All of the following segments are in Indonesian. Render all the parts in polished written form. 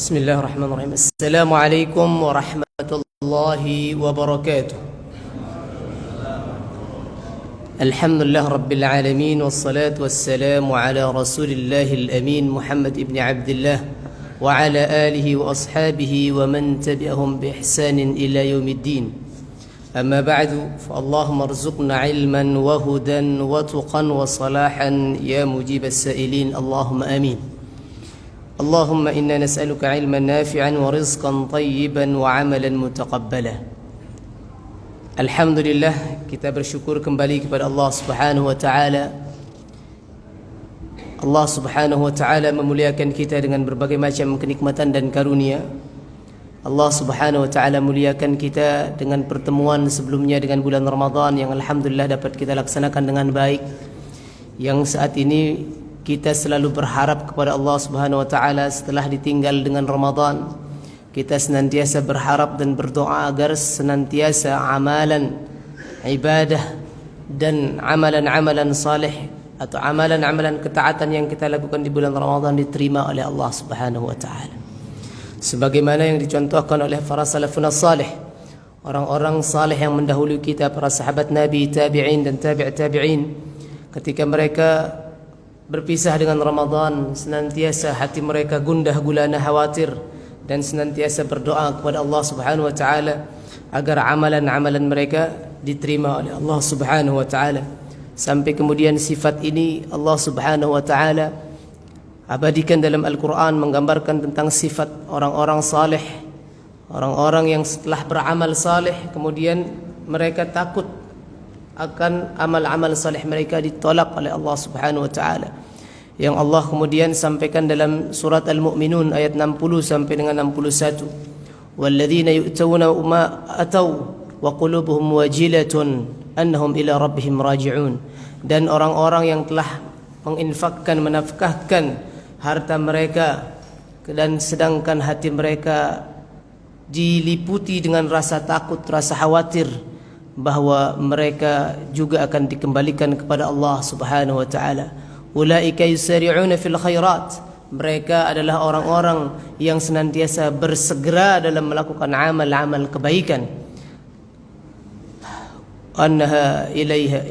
Bismillahirrahmanirrahim. Assalamualaikum warahmatullahi wabarakatuh. Alhamdulillah rabbil alamin, wassalatu wassalamu ala rasulillahil amin Muhammad ibn Abdullah wa ala alihi wa ashabihi wa man tabi'ahum bi ihsanin ila yaumiddin. Amma ba'du, fa Allahumma arzuqna ilman wa hudan wa tuqan wa salahan ya mujibas sa'ilin. Allahumma amin. Allahumma inna nas'aluka ilman nafi'an wa rizqan tayyiban wa amalan mutaqabbala. Alhamdulillah, kita bersyukur kembali kepada Allah Subhanahu wa taala. Allah Subhanahu wa taala memuliakan kita dengan berbagai macam kenikmatan dan karunia. Allah Subhanahu wa taala muliakan kita dengan pertemuan sebelumnya dengan bulan Ramadan yang alhamdulillah dapat kita laksanakan dengan baik. Yang saat ini kita selalu berharap kepada Allah Subhanahu wa taala setelah ditinggal dengan Ramadan, kita senantiasa berharap dan berdoa agar senantiasa amalan ibadah dan amalan-amalan saleh atau amalan-amalan ketaatan yang kita lakukan di bulan Ramadan diterima oleh Allah Subhanahu wa taala. Sebagaimana yang dicontohkan oleh para salafun salih, orang-orang saleh yang mendahului kita, para sahabat Nabi, tabi'in dan tabi'in, ketika mereka berpisah dengan Ramadan, senantiasa hati mereka gundah gulana khawatir dan senantiasa berdoa kepada Allah Subhanahu wa taala agar amalan-amalan mereka diterima oleh Allah Subhanahu wa taala. Sampai kemudian sifat ini Allah Subhanahu wa taala abadikan dalam Al-Qur'an, menggambarkan tentang sifat orang-orang saleh, orang-orang yang setelah beramal saleh kemudian mereka takut akan amal-amal saleh mereka ditolak oleh Allah Subhanahu wa taala. Yang Allah kemudian sampaikan dalam surat Al-Mu'minun ayat 60 sampai dengan 61. Walladzina yu'tuna ma atau wa qulubuhum wajilatun annahum ila rabbihim raji'un. Dan orang-orang yang telah menginfakkan, menafkahkan harta mereka dan sedangkan hati mereka diliputi dengan rasa takut, rasa khawatir bahwa mereka juga akan dikembalikan kepada Allah Subhanahu wa taala. Ulaika yusari'una fil khairat. Mereka adalah orang-orang yang senantiasa bersegera dalam melakukan amal-amal kebaikan. Annaha ilaiha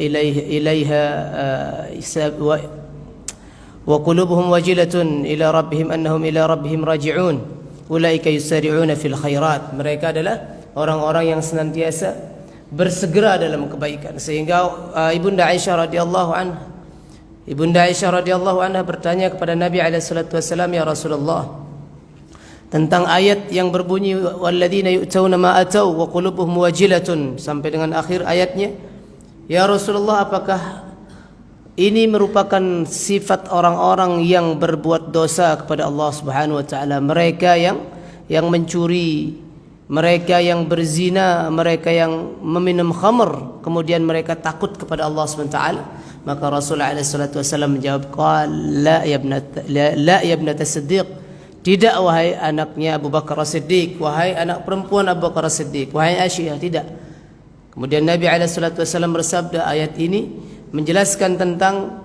wa qulubuhum wajilatun ila rabbihim annahum ila rabbihim raji'un. Ulaika yusari'una fil khairat. Mereka adalah orang-orang yang senantiasa bersegera dalam kebaikan. Sehingga Ibunda Aisyah radhiyallahu anha bertanya kepada Nabi alaihi salatu wasallam, ya Rasulullah, tentang ayat yang berbunyi walladzina yu'tuna ma atau wa qulubuhum wajilatun sampai dengan akhir ayatnya. Ya Rasulullah, apakah ini merupakan sifat orang-orang yang berbuat dosa kepada Allah Subhanahu wa taala, mereka yang mencuri, mereka yang berzina, mereka yang meminum khamr, kemudian mereka takut kepada Allah SWT? Maka Rasulullah SAW menjawab, la ya ibnata Siddiq, tidak wahai anaknya Abu Bakar As-Siddiq, wahai anak perempuan Abu Bakar As-Siddiq, wahai Aisyah, tidak. Kemudian Nabi SAW bersabda, ayat ini menjelaskan tentang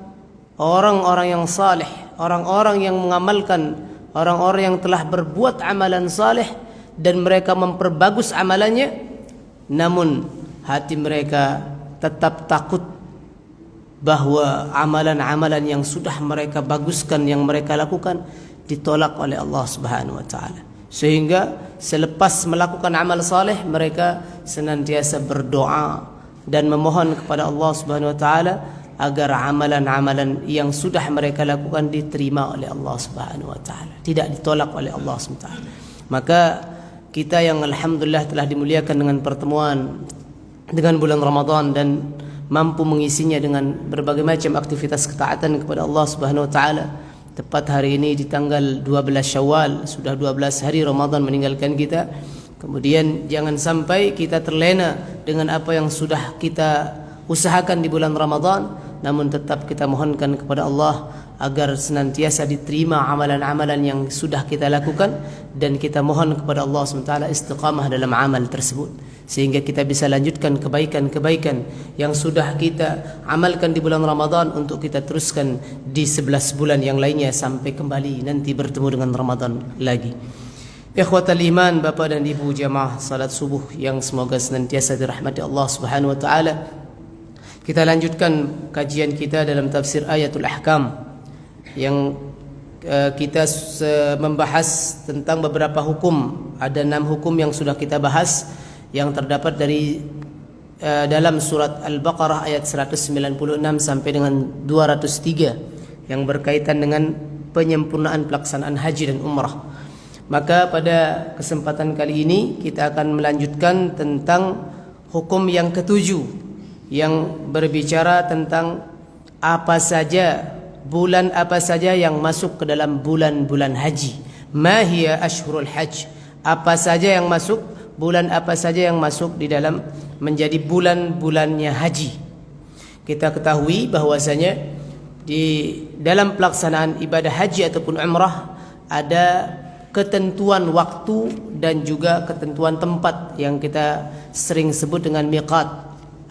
orang-orang yang saleh, orang-orang yang mengamalkan, orang-orang yang telah berbuat amalan saleh dan mereka memperbagus amalannya, namun hati mereka tetap takut bahwa amalan-amalan yang sudah mereka baguskan, yang mereka lakukan ditolak oleh Allah Subhanahu wa taala. Sehingga selepas melakukan amal saleh mereka senantiasa berdoa dan memohon kepada Allah Subhanahu wa taala agar amalan-amalan yang sudah mereka lakukan diterima oleh Allah Subhanahu wa taala, tidak ditolak oleh Allah Subhanahu wa taala. Maka kita yang alhamdulillah telah dimuliakan dengan pertemuan dengan bulan Ramadan dan mampu mengisinya dengan berbagai macam aktivitas ketaatan kepada Allah Subhanahu wa taala. Tepat hari ini di tanggal 12 Syawal, sudah 12 hari Ramadan meninggalkan kita. Kemudian jangan sampai kita terlena dengan apa yang sudah kita usahakan di bulan Ramadan, namun tetap kita mohonkan kepada Allah agar senantiasa diterima amalan-amalan yang sudah kita lakukan, dan kita mohon kepada Allah SWT istiqamah dalam amal tersebut sehingga kita bisa lanjutkan kebaikan-kebaikan yang sudah kita amalkan di bulan Ramadan untuk kita teruskan di 11 bulan yang lainnya sampai kembali nanti bertemu dengan Ramadan lagi. Ikhwatal iman, Bapak dan Ibu jamaah salat subuh yang semoga senantiasa dirahmati Allah Subhanahu wa taala. Kita lanjutkan kajian kita dalam tafsir Ayatul Ahkam yang kita membahas tentang beberapa hukum. Ada 6 hukum yang sudah kita bahas yang terdapat dari dalam surat Al-Baqarah ayat 196 sampai dengan 203 yang berkaitan dengan penyempurnaan pelaksanaan haji dan umrah. Maka pada kesempatan kali ini kita akan melanjutkan tentang hukum yang ketujuh yang berbicara tentang apa saja, bulan apa saja yang masuk ke dalam bulan-bulan haji. Ma hiya ashhurul hajj? Apa saja yang masuk, bulan apa saja yang masuk di dalam menjadi bulan-bulannya haji. Kita ketahui bahwasanya di dalam pelaksanaan ibadah haji ataupun umrah ada ketentuan waktu dan juga ketentuan tempat yang kita sering sebut dengan miqat.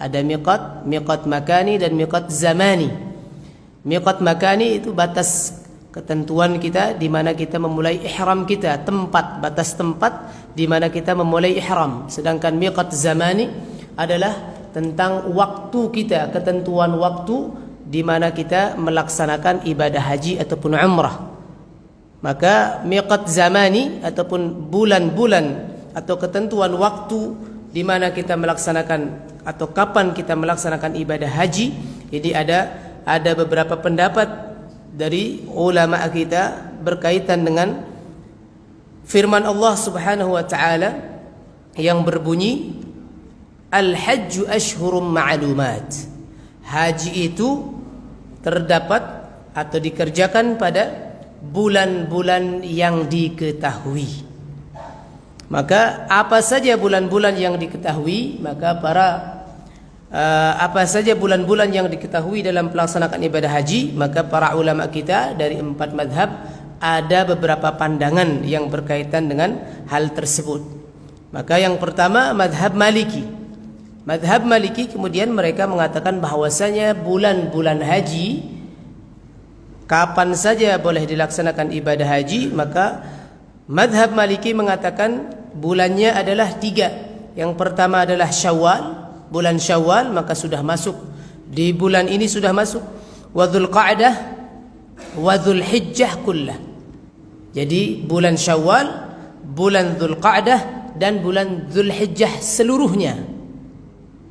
Ada miqat makani dan miqat zamani. Miqat makani itu batas ketentuan kita di mana kita memulai ihram kita, batas tempat di mana kita memulai ihram. Sedangkan miqat zamani adalah tentang waktu kita, ketentuan waktu di mana kita melaksanakan ibadah haji ataupun umrah. Maka miqat zamani ataupun bulan-bulan atau ketentuan waktu di mana kita melaksanakan atau kapan kita melaksanakan ibadah haji, ini ada beberapa pendapat dari ulama kita berkaitan dengan firman Allah Subhanahu wa taala yang berbunyi al-hajju ashhurum ma'lumat. Haji itu terdapat atau dikerjakan pada bulan-bulan yang diketahui. Maka apa saja bulan-bulan yang diketahui, maka apa saja bulan-bulan yang diketahui dalam pelaksanaan ibadah haji, maka para ulama kita dari 4 madhab ada beberapa pandangan yang berkaitan dengan hal tersebut. Maka yang pertama madhab Maliki. Madhab Maliki kemudian mereka mengatakan bahwasanya bulan-bulan haji kapan saja boleh dilaksanakan ibadah haji. Maka madhab Maliki mengatakan bulannya adalah 3. Yang pertama adalah Syawal, bulan Syawal, maka sudah masuk di bulan ini, sudah masuk wa Dzulqa'dah wa Dzulhijjah kullah. Jadi bulan Syawal, bulan Dzulqa'dah dan bulan Dzulhijjah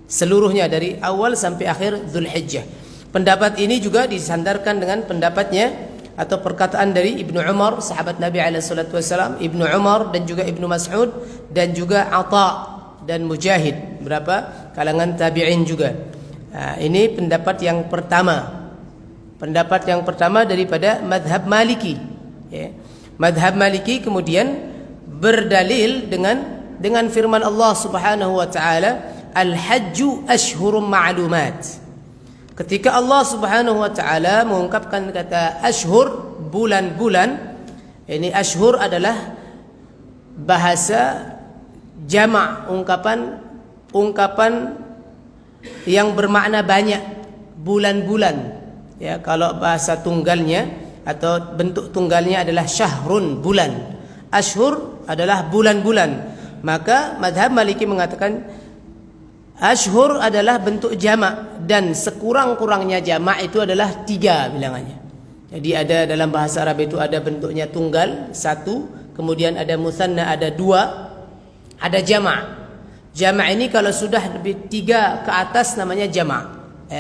seluruhnya dari awal sampai akhir Dzulhijjah. Pendapat ini juga disandarkan dengan pendapatnya atau perkataan dari Ibnu Umar, sahabat Nabi SAW, Ibnu Umar dan juga Ibnu Mas'ud dan juga Atha dan Mujahid, berapa kalangan tabi'in juga. Nah, ini pendapat yang pertama. Pendapat yang pertama daripada madhab Maliki. Ya. Madhab Maliki kemudian berdalil dengan firman Allah Subhanahu wa taala, al-hajju ashhurum ma'lumat. Ketika Allah Subhanahu wa taala mengungkapkan kata ashhur, bulan-bulan, ini ashhur adalah bahasa jamak, ungkapan yang bermakna banyak, bulan-bulan. Ya, kalau bahasa tunggalnya atau bentuk tunggalnya adalah syahrun, bulan. Ashhur adalah bulan-bulan. Maka madhab Maliki mengatakan ashhur adalah bentuk jamak dan sekurang-kurangnya jamak itu adalah 3 bilangannya. Jadi ada dalam bahasa Arab itu ada bentuknya tunggal 1, kemudian ada musanna ada 2, ada jamak. Jamak ini kalau sudah lebih 3 ke atas namanya jamak.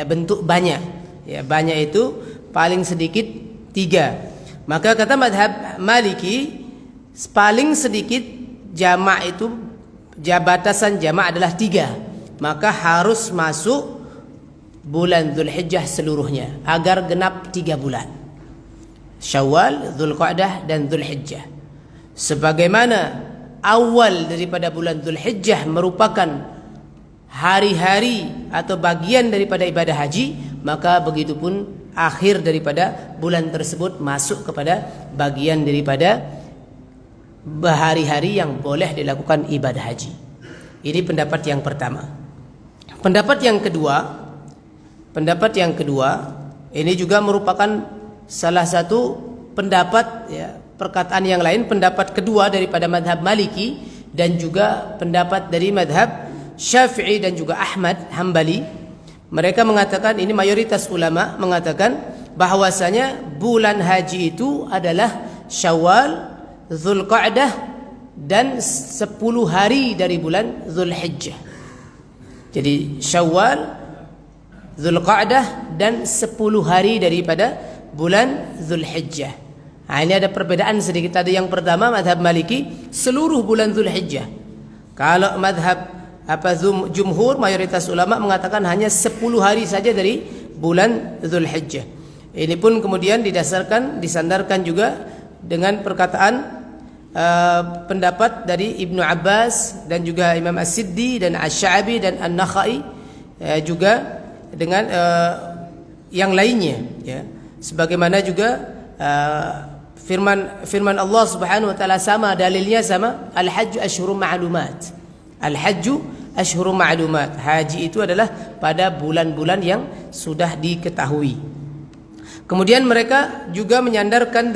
Bentuk banyak. Ya, banyak itu paling sedikit 3. Maka kata madhab Maliki paling sedikit jamak itu batasan jamak adalah 3. Maka harus masuk bulan Dzulhijjah seluruhnya agar genap 3 bulan. Syawal, Dzulqa'dah dan Dzulhijjah. Sebagaimana awal daripada bulan Dzulhijjah merupakan hari-hari atau bagian daripada ibadah haji, maka begitupun akhir daripada bulan tersebut masuk kepada bagian daripada hari-hari yang boleh dilakukan ibadah haji. Ini pendapat yang pertama. Pendapat yang kedua ini juga merupakan salah satu pendapat, ya, perkataan yang lain, pendapat kedua daripada madhab Maliki dan juga pendapat dari madhab Syafi'i dan juga Ahmad Hambali. Mereka mengatakan, ini mayoritas ulama mengatakan bahwasanya bulan haji itu adalah Syawal, Dzulqa'dah dan 10 hari dari bulan Dzulhijjah. Jadi Syawal, Dzulqa'dah dan 10 hari daripada bulan Dzulhijjah. Nah, ini ada perbedaan sedikit. Tadi yang pertama madhab Maliki seluruh bulan Dzulhijjah. Kalau madhab jumhur mayoritas ulama mengatakan hanya 10 hari saja dari bulan Dzulhijjah. Ini pun kemudian disandarkan juga dengan perkataan pendapat dari Ibnu Abbas dan juga Imam As-Siddi dan Asy-Sya'bi dan An-Nakhai, juga dengan yang lainnya, ya. Sebagaimana juga firman Allah Subhanahu wa taala sama, dalilnya sama, al-hajju asyhurun ma'lumat. Al-hajju asyhurun ma'lumat. Haji itu adalah pada bulan-bulan yang sudah diketahui. Kemudian mereka juga menyandarkan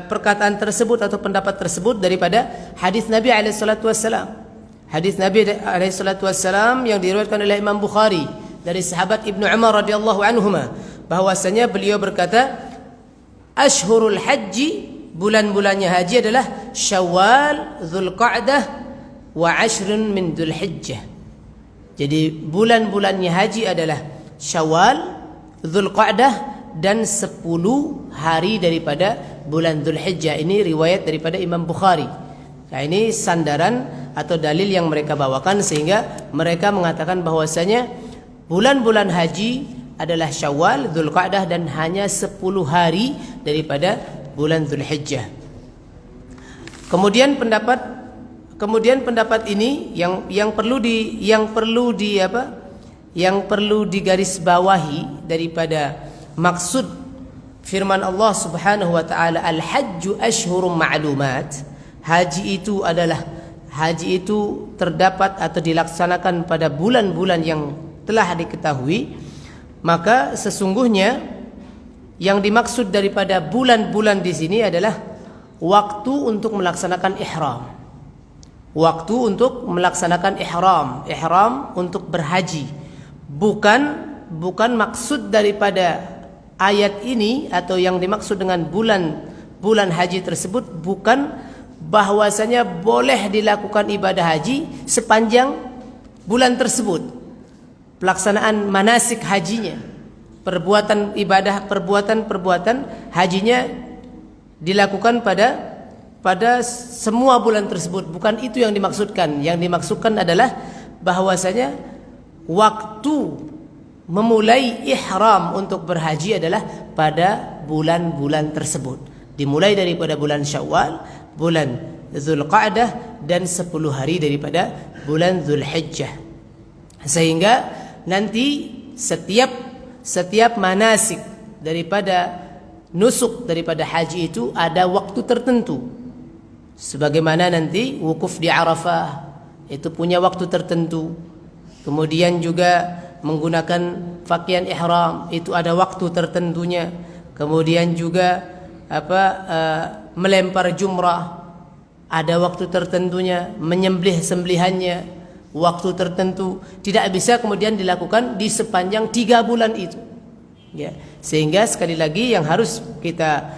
perkataan tersebut atau pendapat tersebut daripada hadis Nabi SAW. Hadis Nabi SAW yang diriwayatkan oleh Imam Bukhari dari sahabat Ibnu Umar radhiyallahu anhuma, bahwasanya beliau berkata, Ashhurul haji, bulan-bulannya haji adalah Syawal, Dzulqa'dah wa 'ashrun min Dzulhijjah. Jadi bulan-bulannya haji adalah Syawal, Dzulqa'dah dan 10 hari daripada bulan Dzulhijjah. Ini riwayat daripada Imam Bukhari. Nah, ini sandaran atau dalil yang mereka bawakan sehingga mereka mengatakan bahwasanya bulan-bulan haji adalah Syawal, Dzulqa'dah dan hanya 10 hari daripada bulan Dzulhijjah. Kemudian pendapat ini yang perlu digarisbawahi daripada maksud firman Allah Subhanahu wa taala, al-hajju asyhurum ma'lumat. Haji itu terdapat atau dilaksanakan pada bulan-bulan yang telah diketahui. Maka sesungguhnya yang dimaksud daripada bulan-bulan di sini adalah waktu untuk melaksanakan ihram. Waktu untuk melaksanakan ihram untuk berhaji. Bukan maksud daripada ayat ini atau yang dimaksud dengan bulan haji tersebut bukan bahwasanya boleh dilakukan ibadah haji sepanjang bulan tersebut. Pelaksanaan manasik hajinya, perbuatan hajinya dilakukan pada semua bulan tersebut. Bukan itu yang dimaksudkan. Yang dimaksudkan adalah bahwasanya waktu memulai ihram untuk berhaji adalah pada bulan-bulan tersebut. Dimulai daripada bulan Syawal, bulan Dzulqa'dah dan 10 hari daripada bulan Dzulhijjah. Sehingga nanti setiap manasik daripada nusuk daripada haji itu ada waktu tertentu. Sebagaimana nanti wukuf di Arafah itu punya waktu tertentu. Kemudian juga menggunakan pakaian ihram itu ada waktu tertentunya. Kemudian juga melempar jumrah ada waktu tertentunya, menyembelih sembelihannya waktu tertentu, tidak bisa kemudian dilakukan di sepanjang 3 bulan itu, ya. Sehingga sekali lagi yang harus kita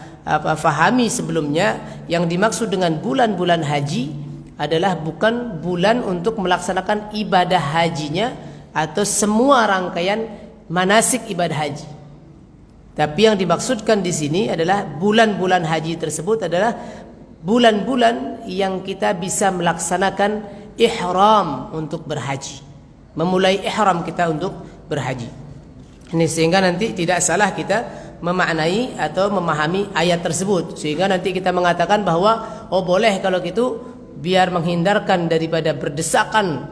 fahami sebelumnya, yang dimaksud dengan bulan-bulan haji adalah bukan bulan untuk melaksanakan ibadah hajinya atau semua rangkaian manasik ibadah haji. Tapi yang dimaksudkan di sini adalah bulan-bulan haji tersebut adalah bulan-bulan yang kita bisa melaksanakan ihram untuk berhaji, memulai ihram kita untuk berhaji. Ini sehingga nanti tidak salah kita memaknai atau memahami ayat tersebut, sehingga nanti kita mengatakan bahwa boleh kalau gitu biar menghindarkan daripada berdesakan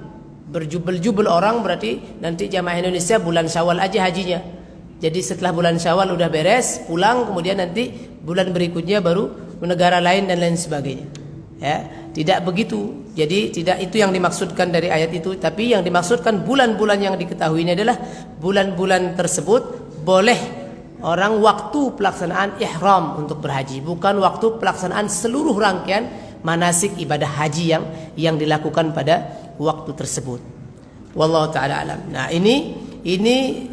berjubel-jubel orang, berarti nanti jamaah Indonesia bulan Syawal aja hajinya. Jadi setelah bulan Syawal udah beres, pulang, kemudian nanti bulan berikutnya baru negara lain dan lain sebagainya. Ya, tidak begitu. Jadi tidak itu yang dimaksudkan dari ayat itu, tapi yang dimaksudkan bulan-bulan yang diketahui ini adalah bulan-bulan tersebut boleh orang waktu pelaksanaan ihram untuk berhaji, bukan waktu pelaksanaan seluruh rangkaian manasik ibadah haji yang dilakukan pada waktu tersebut. Wallahu taala alam. Nah, ini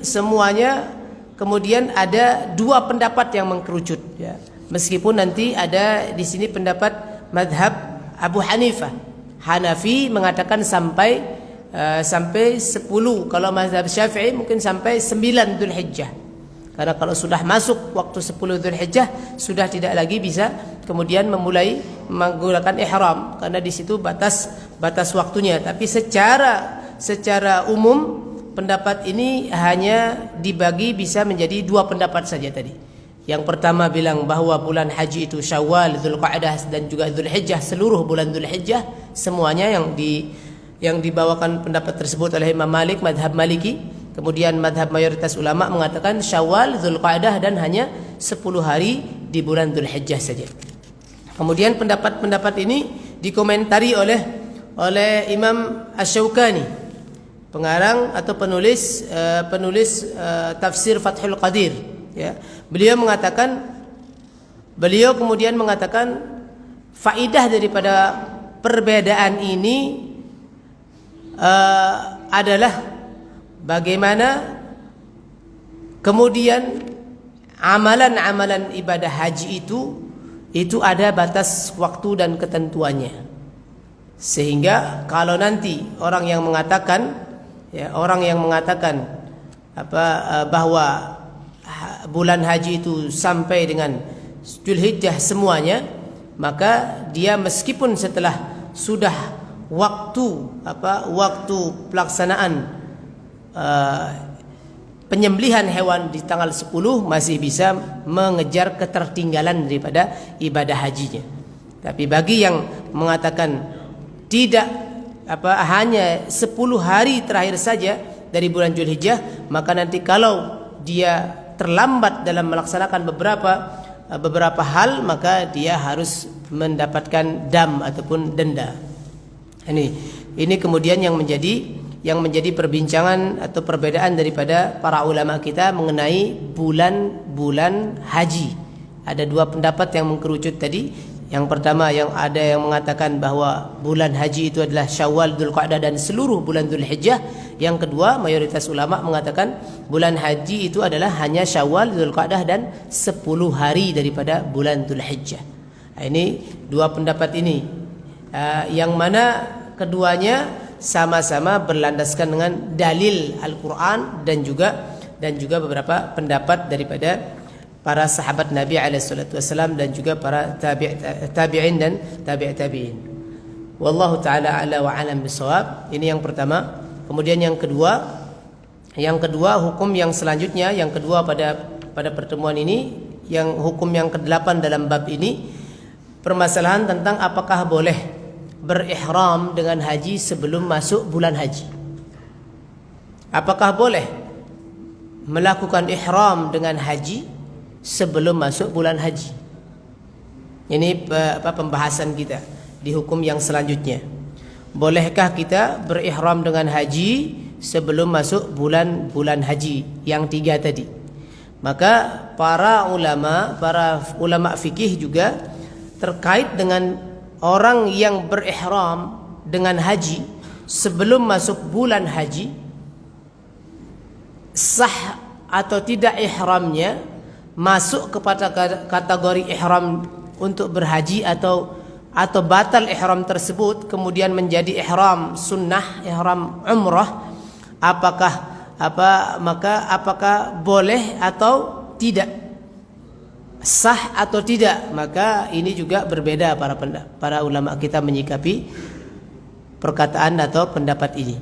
semuanya kemudian ada dua pendapat yang mengkerucut ya. Meskipun nanti ada di sini pendapat madhab Abu Hanifah. Hanafi mengatakan sampai 10, kalau mazhab Syafi'i mungkin sampai 9 Dzulhijjah. Karena kalau sudah masuk waktu 10 Dzulhijjah sudah tidak lagi bisa kemudian memulai menggunakan ihram karena di situ batas waktunya. Tapi secara umum pendapat ini hanya dibagi bisa menjadi dua pendapat saja tadi. Yang pertama bilang bahwa bulan haji itu Syawal, Dzulqa'dah dan juga Dzulhijjah, seluruh bulan Dzulhijjah semuanya yang dibawakan pendapat tersebut oleh Imam Malik, madhab Maliki. Kemudian madhab mayoritas ulama mengatakan Syawal, Dzulqa'dah dan hanya 10 hari di bulan Dzulhijjah saja. Kemudian pendapat ini dikomentari oleh Imam Asy-Syaukani, pengarang atau penulis tafsir Fathul Qadir ya. Beliau kemudian mengatakan faidah daripada perbedaan ini adalah bagaimana kemudian amalan-amalan ibadah haji itu ada batas waktu dan ketentuannya. Sehingga kalau nanti orang yang mengatakan bahwa bulan haji itu sampai dengan Dzulhijjah semuanya, maka dia meskipun setelah sudah waktu pelaksanaan penyembelihan hewan di tanggal 10 masih bisa mengejar ketertinggalan daripada ibadah hajinya. Tapi bagi yang mengatakan tidak hanya 10 hari terakhir saja dari bulan Dzulhijjah, maka nanti kalau dia terlambat dalam melaksanakan beberapa hal, maka dia harus mendapatkan dam ataupun denda. Ini kemudian yang menjadi perbincangan atau perbedaan daripada para ulama kita mengenai bulan-bulan haji. Ada dua pendapat yang mengkerucut tadi. Yang pertama ada yang mengatakan bahwa bulan haji itu adalah Syawal, Dzulqa'dah dan seluruh bulan Dzulhijjah. Yang kedua, mayoritas ulama mengatakan bulan haji itu adalah hanya Syawal, Dzulqa'dah dan 10 hari daripada bulan Dzulhijjah. Ini dua pendapat ini, yang mana keduanya sama-sama berlandaskan dengan dalil Al-Quran dan juga beberapa pendapat daripada para sahabat Nabi SAW dan juga para tabi'in dan tabi'in. Wallahu ta'ala ala wa alam bisawab. Ini yang pertama. Kemudian yang kedua hukum yang selanjutnya, yang kedua pada pertemuan ini, yang hukum yang ke-8 dalam bab ini, permasalahan tentang apakah boleh berihram dengan haji sebelum masuk bulan haji. Apakah boleh melakukan ihram dengan haji sebelum masuk bulan haji? Ini pembahasan kita di hukum yang selanjutnya. Bolehkah kita berihram dengan haji sebelum masuk bulan haji yang 3 tadi? Maka para ulama fikih juga terkait dengan orang yang berihram dengan haji sebelum masuk bulan haji, sah atau tidak ihramnya, masuk kepada kategori ihram untuk berhaji atau batal ihram tersebut kemudian menjadi ihram sunnah, ihram umrah, apakah boleh atau tidak, sah atau tidak? Maka ini juga berbeda para ulama kita menyikapi perkataan atau pendapat ini.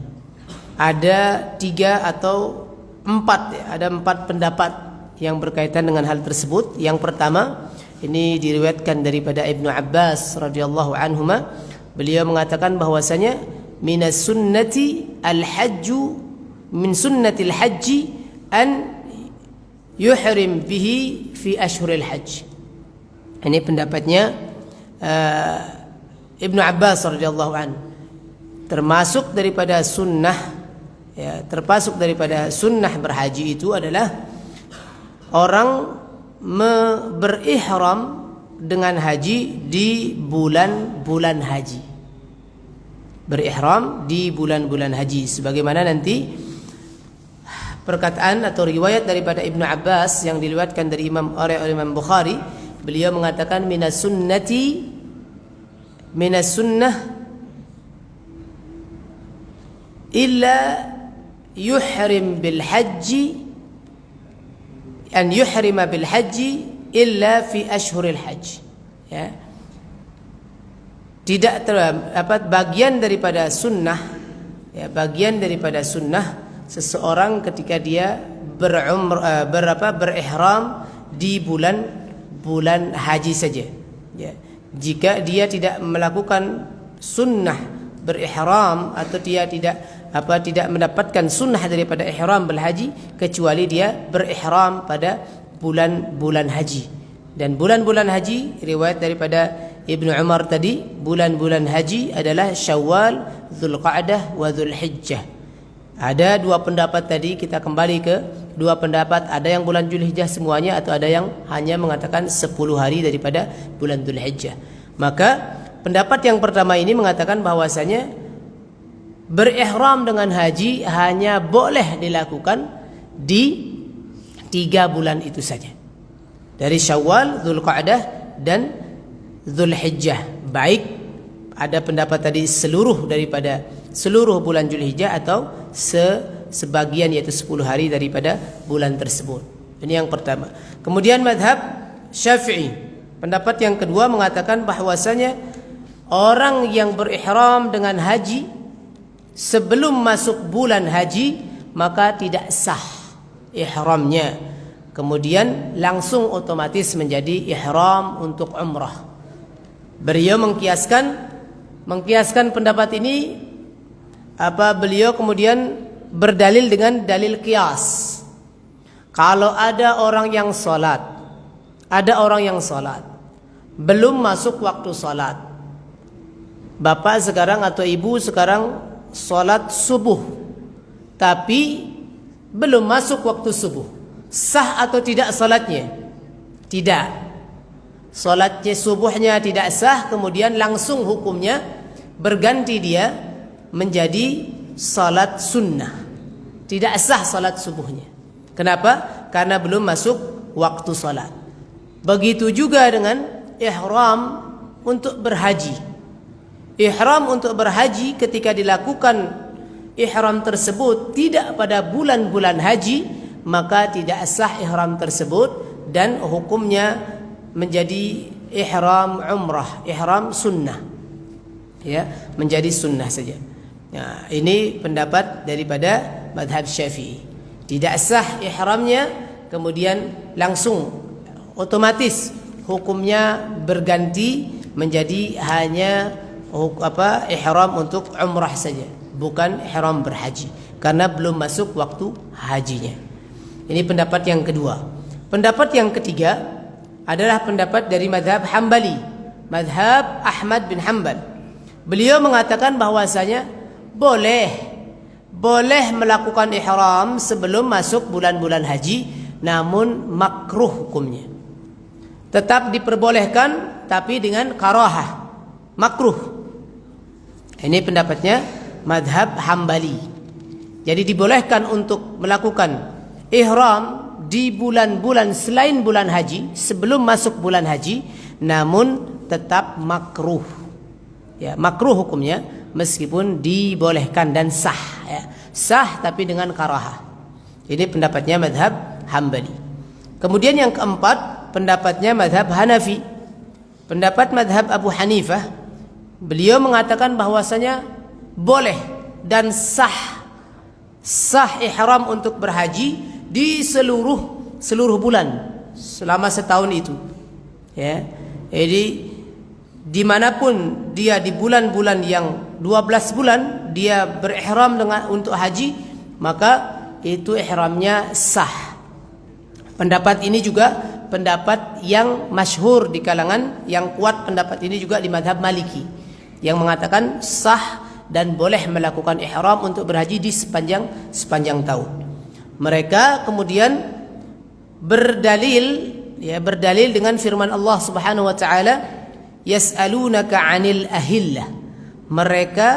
Ada 3 atau 4 ya, ada 4 pendapat yang berkaitan dengan hal tersebut. Yang pertama, ini diriwayatkan daripada Ibnu Abbas radhiyallahu anhuma, beliau mengatakan bahwasanya minas sunnati al-hajju, min sunnatil haji an yuhrim bihi fi ashhuril hajj. Ini pendapatnya Ibnu Abbas radhiyallahu anhu. Termasuk daripada sunnah berhaji itu adalah orang berihram dengan haji di bulan-bulan haji. Berihram di bulan-bulan haji, sebagaimana nanti perkataan atau riwayat daripada Ibnu Abbas yang diriwayatkan dari oleh Imam Bukhari. Beliau mengatakan minas sunnah illa yuhrim bil haji an yuhrima bil haji illa fi ashhuril hajj. Ya. Tidak bagian daripada sunnah, ya, bagian daripada sunnah seseorang ketika dia berihram di bulan haji saja. Ya. Jika dia tidak melakukan sunnah berihram atau dia tidak mendapatkan sunnah daripada ihram berhaji kecuali dia berihram pada bulan-bulan haji. Dan bulan-bulan haji riwayat daripada Ibnu Umar tadi, bulan-bulan haji adalah Syawal, Dzulqa'dah wa Dzulhijjah. Ada dua pendapat tadi, kita kembali ke dua pendapat, ada yang bulan Dzulhijjah semuanya atau ada yang hanya mengatakan 10 hari daripada bulan Dzulhijjah. Maka pendapat yang pertama ini mengatakan bahwasanya berihram dengan haji hanya boleh dilakukan di 3 bulan itu saja. Dari Syawal, Dzulqa'dah dan Dzulhijjah. Baik ada pendapat tadi seluruh bulan Dzulhijjah atau sebagian, yaitu 10 hari daripada bulan tersebut. Ini yang pertama. Kemudian mazhab Syafi'i, pendapat yang kedua mengatakan bahwasanya orang yang berihram dengan haji sebelum masuk bulan haji maka tidak sah ihramnya, kemudian langsung otomatis menjadi ihram untuk umrah. Beliau mengkiaskan pendapat ini, beliau kemudian berdalil dengan dalil qiyas. Kalau ada orang yang salat, belum masuk waktu salat, bapak sekarang atau ibu sekarang salat subuh, tapi belum masuk waktu subuh, sah atau tidak salatnya? Tidak. Salatnya subuhnya tidak sah, kemudian langsung hukumnya berganti dia menjadi salat sunnah. Tidak sah salat subuhnya. Kenapa? Karena belum masuk waktu salat. Begitu juga dengan ihram untuk berhaji. Ihram untuk berhaji ketika dilakukan ihram tersebut tidak pada bulan-bulan haji, maka tidak sah ihram tersebut dan hukumnya menjadi ihram umrah, ihram sunnah. Ya, menjadi sunnah saja. Nah, ini pendapat daripada mazhab Syafi'i. Tidak sah ihramnya, kemudian langsung otomatis hukumnya berganti menjadi hanya ihram untuk umrah saja, bukan ihram berhaji, karena belum masuk waktu hajinya. Ini pendapat yang kedua. Pendapat yang ketiga adalah pendapat dari mazhab Hambali, mazhab Ahmad bin Hanbal. Beliau mengatakan bahwasanya boleh melakukan ihram sebelum masuk bulan-bulan haji, namun makruh hukumnya. Tetap diperbolehkan tapi dengan karahah, makruh. Ini pendapatnya mazhab Hambali. Jadi dibolehkan untuk melakukan ihram di bulan-bulan selain bulan haji, sebelum masuk bulan haji, namun tetap makruh. Ya, makruh hukumnya meskipun dibolehkan dan sah, ya. Sah tapi dengan karahah. Ini pendapatnya mazhab Hambali. Kemudian yang keempat, pendapatnya mazhab Hanafi. Pendapat mazhab Abu Hanifah, beliau mengatakan bahwasanya boleh dan sah ihram untuk berhaji di seluruh bulan selama setahun itu, ya. Jadi dimanapun dia di bulan-bulan yang 12 bulan dia berihram untuk haji, maka itu ihramnya sah. Pendapat ini juga pendapat yang masyhur di kalangan, yang kuat pendapat ini juga di mazhab Maliki, yang mengatakan sah dan boleh melakukan ihram untuk berhaji di sepanjang tahun. Mereka kemudian berdalil dengan firman Allah Subhanahu wa taala, yas'alunaka 'anil ahillah. Mereka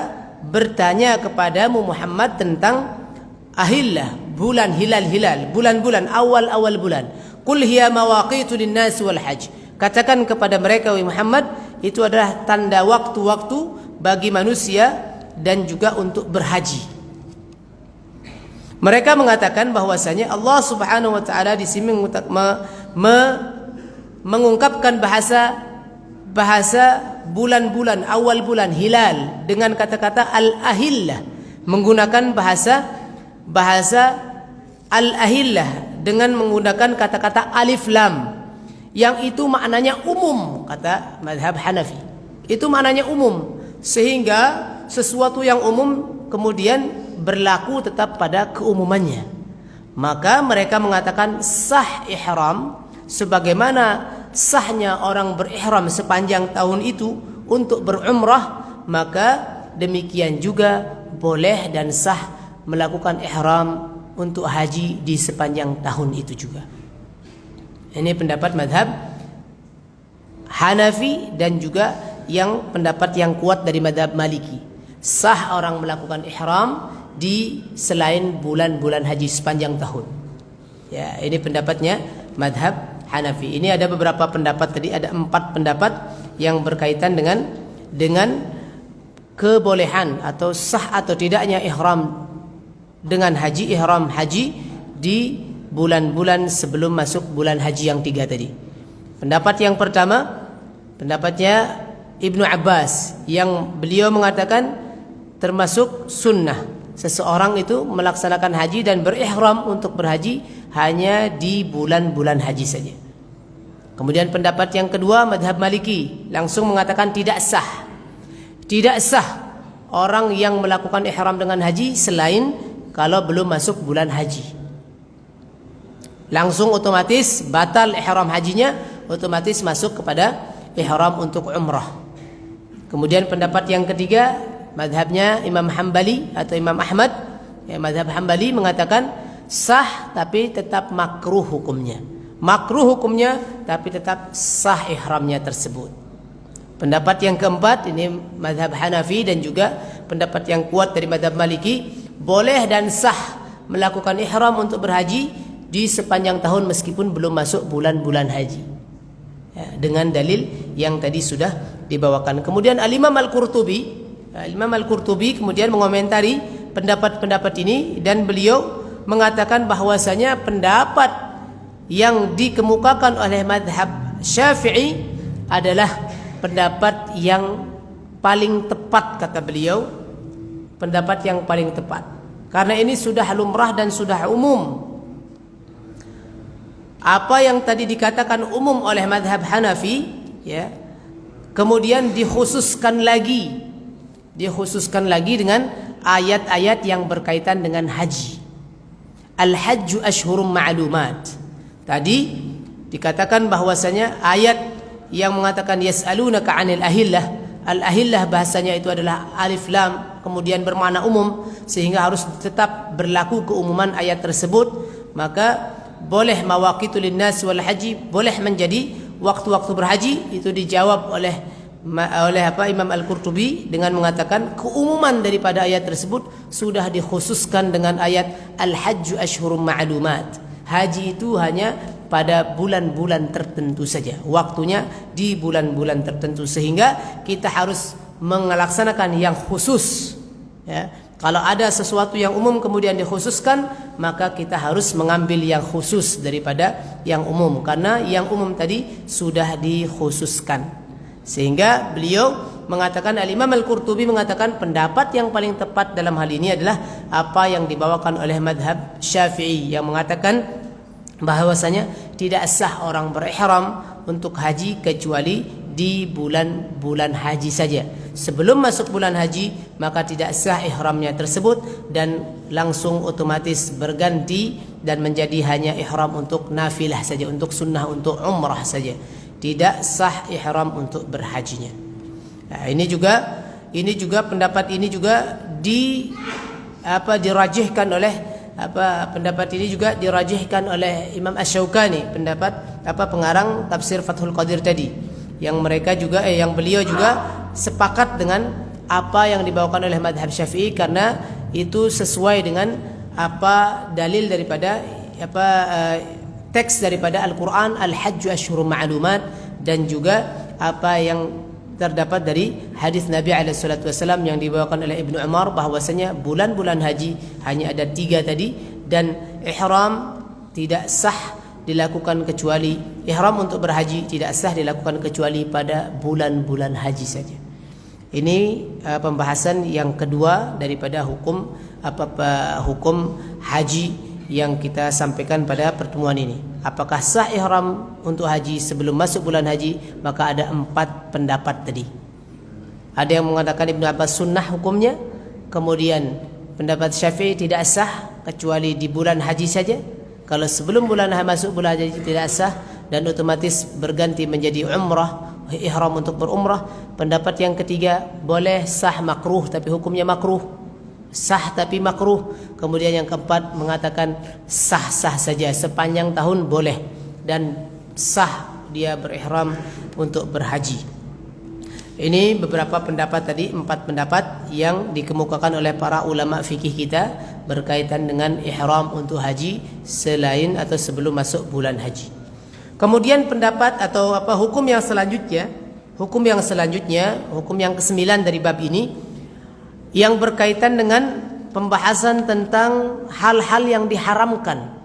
bertanya kepadamu Muhammad tentang ahillah, bulan hilal, bulan-bulan awal-awal bulan. Qul hiya mawaqitu lin-nas wal hajj. Katakan kepada mereka wahai Muhammad, itu adalah tanda waktu-waktu bagi manusia dan juga untuk berhaji. Mereka mengatakan bahwasanya Allah Subhanahu wa taala di sini mengungkapkan bahasa bulan-bulan awal bulan hilal dengan kata-kata al-ahillah, menggunakan bahasa al-ahillah dengan menggunakan kata-kata alif lam, yang itu maknanya umum, kata mazhab Hanafi. Itu maknanya umum, sehingga sesuatu yang umum kemudian berlaku tetap pada keumumannya. Maka mereka mengatakan sah ihram sebagaimana sahnya orang berihram sepanjang tahun itu untuk berumrah, maka demikian juga boleh dan sah melakukan ihram untuk haji di sepanjang tahun itu juga. Ini pendapat madhab Hanafi dan juga yang pendapat yang kuat dari madhab Maliki. Sah orang melakukan ihram di selain bulan-bulan haji sepanjang tahun. Ya, ini pendapatnya madhab Hanafi. Ini ada beberapa pendapat tadi, ada 4 pendapat yang berkaitan dengan kebolehan atau sah atau tidaknya ihram dengan haji, ihram haji di bulan-bulan sebelum masuk bulan haji yang 3 tadi. Pendapat yang pertama, pendapatnya Ibnu Abbas, yang beliau mengatakan termasuk sunnah seseorang itu melaksanakan haji dan berihram untuk berhaji hanya di bulan-bulan haji saja. Kemudian pendapat yang kedua, madhab Maliki, langsung mengatakan tidak sah. Tidak sah orang yang melakukan ihram dengan haji selain kalau belum masuk bulan haji. Langsung otomatis batal ihram hajinya, otomatis masuk kepada ihram untuk umrah. Kemudian pendapat yang ketiga, madhabnya Imam Hambali atau Imam Ahmad, madhab Hambali mengatakan sah tapi tetap makruh hukumnya. Makruh hukumnya tapi tetap sah ihramnya tersebut. Pendapat yang keempat, ini madhab Hanafi dan juga pendapat yang kuat dari madhab Maliki, boleh dan sah melakukan ihram untuk berhaji di sepanjang tahun meskipun belum masuk bulan-bulan haji, ya, dengan dalil yang tadi sudah dibawakan. Kemudian Al-Imam Al-Qurtubi kemudian mengomentari pendapat-pendapat ini, dan beliau mengatakan bahwasanya pendapat yang dikemukakan oleh madhab Syafi'i adalah pendapat yang paling tepat, kata beliau, pendapat yang paling tepat, karena ini sudah lumrah dan sudah umum. Apa yang tadi dikatakan umum oleh madhab Hanafi, ya, kemudian dikhususkan lagi dengan ayat-ayat yang berkaitan dengan haji. Al-hajju ashhurum ma'lumat. Tadi dikatakan bahwasanya ayat yang mengatakan yas'alunaka 'anil ahillah, al-ahillah bahasanya itu adalah alif lam, kemudian bermakna umum, sehingga harus tetap berlaku keumuman ayat tersebut. Maka boleh mawaqitu linnas wal haji, boleh menjadi waktu-waktu berhaji. Itu dijawab oleh Imam Al-Qurtubi dengan mengatakan keumuman daripada ayat tersebut sudah dikhususkan dengan ayat al-hajju ashhurum ma'lumat. Haji itu hanya pada bulan-bulan tertentu saja, waktunya di bulan-bulan tertentu, sehingga kita harus melaksanakan yang khusus, ya. Kalau ada sesuatu yang umum kemudian dikhususkan, maka kita harus mengambil yang khusus daripada yang umum, karena yang umum tadi sudah dikhususkan. Sehingga beliau mengatakan, Al-Imam Al-Qurtubi mengatakan pendapat yang paling tepat dalam hal ini adalah apa yang dibawakan oleh madhab Syafi'i, yang mengatakan bahwasanya tidak sah orang berihram untuk haji kecuali di bulan-bulan haji saja. Sebelum masuk bulan haji maka tidak sah ihramnya tersebut, dan langsung otomatis berganti dan menjadi hanya ihram untuk nafilah saja, untuk sunnah, untuk umrah saja. Tidak sah ihram untuk berhajinya. Nah, ini juga pendapat ini juga dirajihkan oleh pendapat ini juga dirajihkan oleh Imam Asy-Syaukani, pendapat pengarang tafsir Fathul Qadir tadi, yang mereka juga yang beliau juga sepakat dengan apa yang dibawakan oleh mazhab Syafi'i, karena itu sesuai dengan dalil daripada teks daripada Al-Qur'an, Al-Hajj Asyhurun Ma'lumat, dan juga apa yang terdapat dari hadis Nabi SAW yang dibawakan oleh Ibnu Umar, bahwasanya bulan-bulan haji hanya ada 3 tadi, dan ihram tidak sah dilakukan kecuali ihram untuk berhaji tidak sah dilakukan kecuali pada bulan-bulan haji saja. Ini pembahasan yang kedua daripada hukum haji yang kita sampaikan pada pertemuan ini. Apakah sah ihram untuk haji sebelum masuk bulan haji? Maka ada 4 pendapat tadi. Ada yang mengatakan Ibnu Abbas sunnah hukumnya, kemudian pendapat Syafi'i tidak sah kecuali di bulan haji saja. Kalau sebelum masuk bulan haji tidak sah, dan otomatis berganti menjadi umrah, ihram untuk berumrah. Pendapat yang ketiga boleh sah makruh, tapi hukumnya makruh. Sah tapi makruh. Kemudian yang keempat mengatakan sah-sah saja sepanjang tahun boleh, dan sah dia berihram untuk berhaji. Ini beberapa pendapat tadi, 4 pendapat yang dikemukakan oleh para ulama fikih kita berkaitan dengan ihram untuk haji selain atau sebelum masuk bulan haji. Kemudian pendapat atau hukum yang selanjutnya, hukum yang ke-9 dari bab ini, yang berkaitan dengan pembahasan tentang hal-hal yang diharamkan.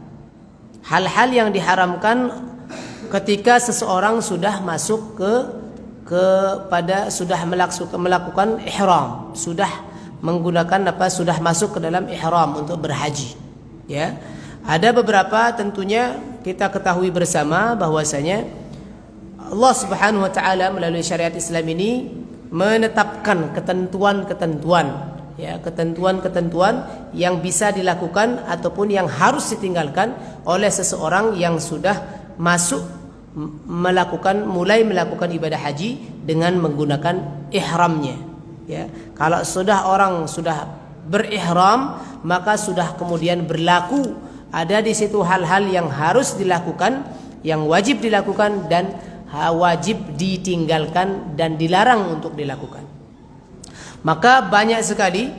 Hal-hal yang diharamkan ketika seseorang sudah masuk sudah melakukan ihram, sudah menggunakan sudah masuk ke dalam ihram untuk berhaji. Ya. Ada beberapa, tentunya kita ketahui bersama bahwasanya Allah Subhanahu wa taala melalui syariat Islam ini menetapkan ketentuan-ketentuan yang bisa dilakukan ataupun yang harus ditinggalkan oleh seseorang yang sudah mulai melakukan ibadah haji dengan menggunakan ihramnya. Ya, kalau orang sudah berihram, maka sudah kemudian berlaku ada di situ hal-hal yang harus dilakukan, yang wajib dilakukan dan wajib ditinggalkan dan dilarang untuk dilakukan. Maka banyak sekali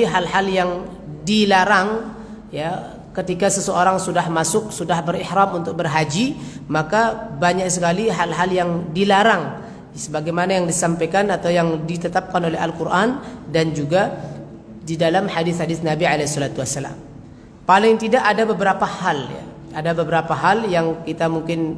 hal-hal yang dilarang, ya, ketika seseorang sudah berihram untuk berhaji, maka banyak sekali hal-hal yang dilarang sebagaimana yang disampaikan atau yang ditetapkan oleh Al-Qur'an dan juga di dalam hadis-hadis Nabi SAW. Paling tidak ada beberapa hal, ya. Ada beberapa hal yang kita mungkin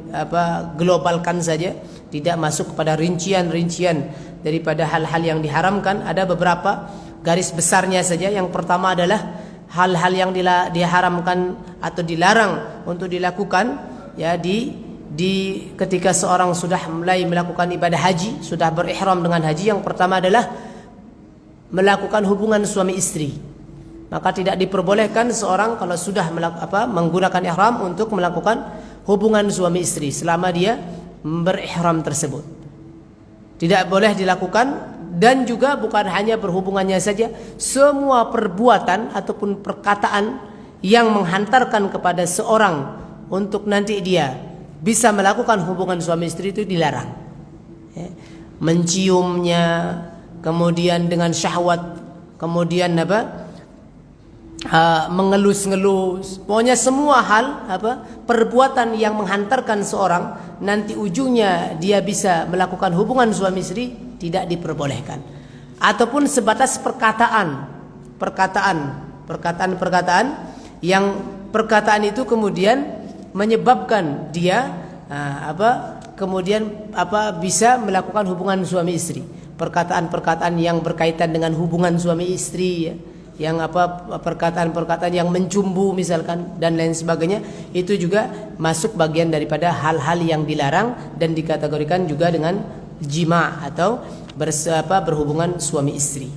globalkan saja, tidak masuk kepada rincian-rincian daripada hal-hal yang diharamkan. Ada beberapa garis besarnya saja. Yang pertama adalah hal-hal yang diharamkan atau dilarang untuk dilakukan, ya, ketika seorang sudah mulai melakukan ibadah haji, sudah berihram dengan haji. Yang pertama adalah melakukan hubungan suami istri. Maka tidak diperbolehkan seorang kalau sudah menggunakan ihram untuk melakukan hubungan suami istri selama dia berihram tersebut. Tidak boleh dilakukan, dan juga bukan hanya berhubungannya saja, semua perbuatan ataupun perkataan yang menghantarkan kepada seorang untuk nanti dia bisa melakukan hubungan suami istri itu dilarang. Ya. Menciumnya, kemudian dengan syahwat, kemudian mengelus-ngelus, pokoknya semua hal perbuatan yang menghantarkan seorang nanti ujungnya dia bisa melakukan hubungan suami istri tidak diperbolehkan. Ataupun sebatas perkataan yang perkataan itu kemudian menyebabkan dia bisa melakukan hubungan suami istri. Perkataan-perkataan yang berkaitan dengan hubungan suami istri, ya, yang perkataan-perkataan yang mencumbu misalkan dan lain sebagainya, itu juga masuk bagian daripada hal-hal yang dilarang dan dikategorikan juga dengan jima atau berhubungan suami istri.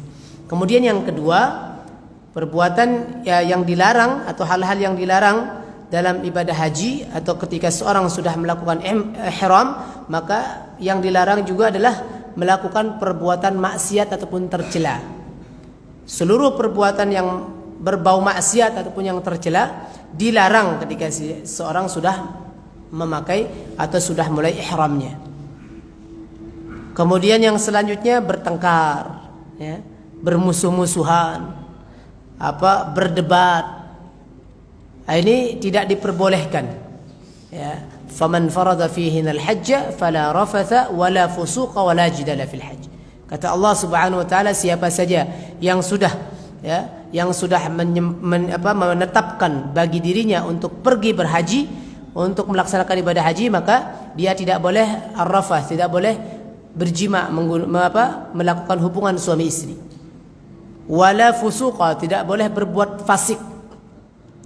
Kemudian yang kedua, perbuatan yang dilarang atau hal-hal yang dilarang dalam ibadah haji atau ketika seorang sudah melakukan ihram, maka yang dilarang juga adalah melakukan perbuatan maksiat ataupun tercela. Seluruh perbuatan yang berbau maksiat ataupun yang tercela dilarang ketika seorang sudah memakai atau sudah mulai ihramnya. Kemudian yang selanjutnya bertengkar, ya, bermusuh-musuhan, berdebat. Ini tidak diperbolehkan. Ya, faman farada fihinal hajja fala rafatha wala fusuqa wala jidala fil hajj. Kata Allah Subhanahu wa taala, siapa saja yang sudah menetapkan bagi dirinya untuk pergi berhaji, untuk melaksanakan ibadah haji, maka dia tidak boleh ar-rafath, tidak boleh berjima, melakukan hubungan suami istri. Wala fusuqa, tidak boleh berbuat fasik,